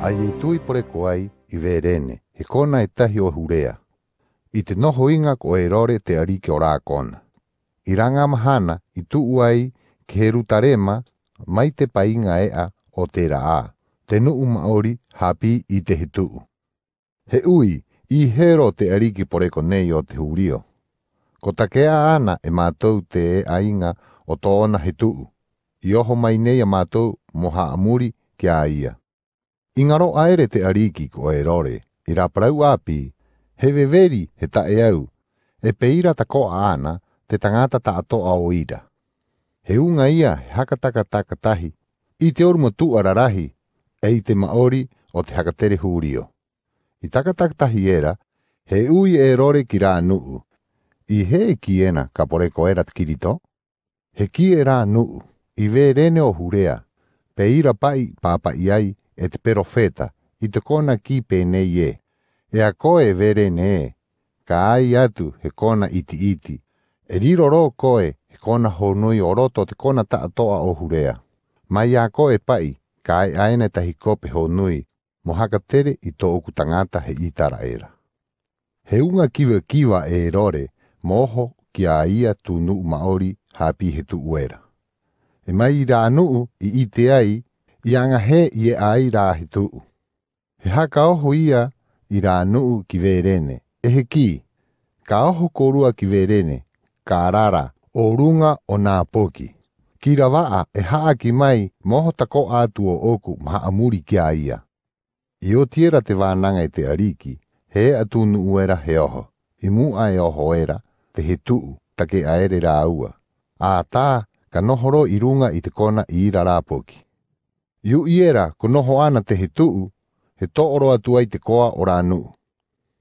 Ai tui pore koai I verene, he kona e tahi o hurea. I te noho inga ko e rore te ariki o rā kona. I ranga mahana I tuu ai ke he rutarema mai te painga ea o te raa. Te nuu maori hapi I te he tuu. He ui, I hero te ariki pore ko nei o te hurio. Ko takea ana e mātou te e ainga o tōna he tuu. I oho mai nei a mātou moha amuri ki a ia. Ingaro aere te ariki ko e rore, I raparau api, he veveri he tae au, e peira ta koa ana te tangata ta atoa o ira. He unga ia he hakataka tahi, I te oru motu ararahi, e I te maori o te hakatere hurio. I takataka tahi era, he ui e rore ki rā nuu. I he ki ena ka poreko era te kirito. He ki e rā nuu, I verene o hurea, peira pai papa iai, e te perofeta, I te kona ki pēnei e. E a koe verene e, ka ai atu he kona iti. E riroro koe he kona honui o roto te kona taatoa o hurea. Mai a koe pai, ka ai aene tahi kope honui, mo hakatere I tō oku tangata he itara era. He unga kiwa e rore, moho ki a ia tu nuu maori hapi he tu uera. E mai I rā nuu I ite ai, I anga he I e ai rā he tuu. He haka oho ia I rā nuu ki verene, e he ki. Ka oho korua ki verene, ka rara o runga o nā poki. Ki rawaa e haa ki mai moho tako atu o oku maha amuri ki a ia. I o tiera te wānanga I te ariki, he atu nuuera he oho. I mua e oho era, te he tuu, take aere rā ua. A tā, ka nohoro I runga I te kona I rā poki. Iu iera ko noho ana te he tuu, he tooro atu ai te koa o rā nuu.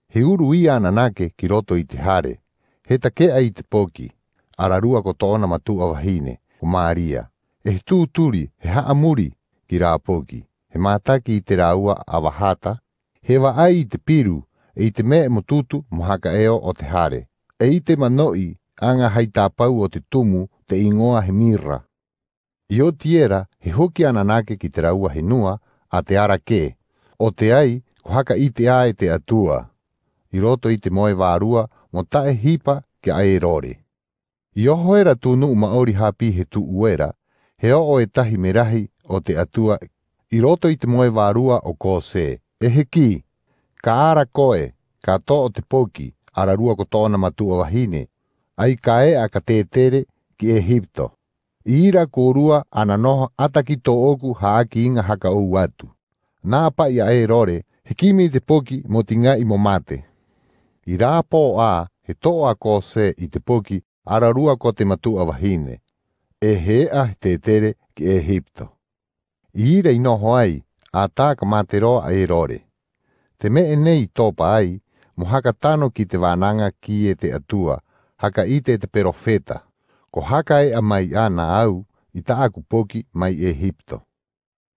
He uru I ana nake ki roto I te hare, he takea I te poki, ararua ko tōna matua wahine, ko Maria. E he tūturi, he haamuri ki rā poki, he mātaki I te rāua a wahata, he wa ai I te piru, e I te me mo tutu mo haka eo o te hare, e I te manoi anga hai tāpau o te tumu te ingoa he mira. I o tiera, he hoki ana nake ki te raua he nua, a te ara ke, o te ai, ko haka I te ae te atua. I roto I te moe wārua, mo tae hipa ki ae rore. I oho era tu nuu maori hapi he tu uera, he o e tahi merahi o te atua. I roto I te moe wārua o kose, e he ki. Ka ara koe, ka to o te poki, ararua ko tōna matua wahine, ai ka e a ka tētere ki Ehipto. I ira kōrua ana noho ataki tō oku haaki inga haka ou atu. Nā pa I ae rore, he kimi te poki mo tinga I mo mate. I rā pō a, he toa kose I te poki, ararua ko te matua wahine. E he a te tere ki Ehipto. I ira I noho ai, a tā ka mate roa ae rore. Te me nei tōpa ai, mo haka tano ki te wānanga ki e te atua, haka I te perofeta. Ko haka e a mai ana au, I taaku poki mai Ehipto.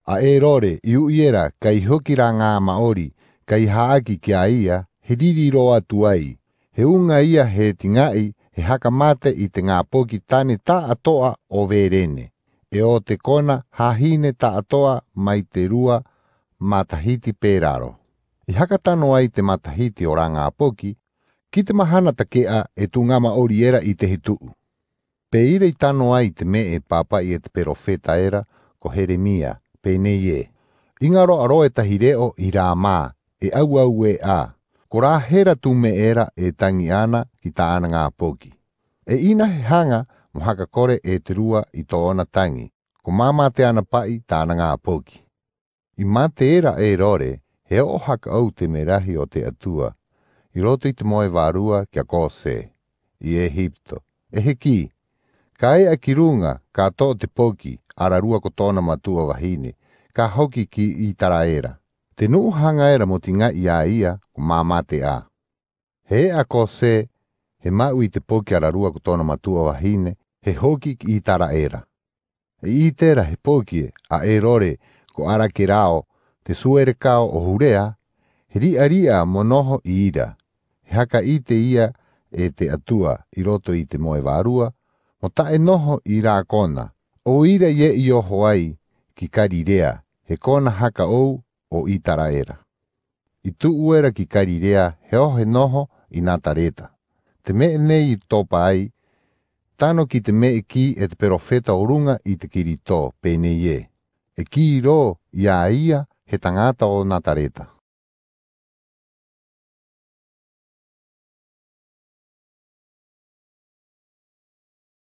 A e rore, I uiera, kai hoki rā ngā maori, kai haaki ki a ia, he riri roa tu ai. He unga ia he tingai, he haka mate I te ngā poki tane ta atoa o verene. E o te kona hahine ta atoa mai te rua matahiti pēraro. I haka tano ai te matahiti o rā ngā poki, ki te mahana takea e tu ngā maori era I te he tuu. Pe ire I tano ai te me e papa I e te perofeta era, ko Heremia, pēnei e. Ingaro aro e tahi reo I rā mā, e au e a. Ko rā hera tu me era e tangi ana ki tā ana ngā poki. E ina he hanga mo haka kore e te rua I tōna tangi, ko māma te ana pai tā ana ngā poki. I mate era e rore, he o haka au te merahi o te atua, I roto I te moe wārua kia kose, I Ehipto. E he ki. Ka ea ki runga, ka tō te poki, ararua ko tōna matua wahine, ka hoki ki I tara era. Te nuu hanga era mo tinga I a ia, ko māmate a. He a ko se, he mau I te poki ararua ko tōna matua wahine, he hoki ki I tara era. E I tera he poki a e rore, ko ara ke rao, te suere kao o hurea, he ria mo noho I ira. He haka I te ia e te atua, I roto I te moe wārua, mo tae noho I rā kona, o ira ie I oho ai ki Karirea, he kona haka ou o Itaraera. I tuuera ki Galirea he noho i Natareta. Te me nei I topa ai, tano ki te me ki e te perofeta orunga I te kirito, pene ie. E ki ro ia ia he tangata o Natareta.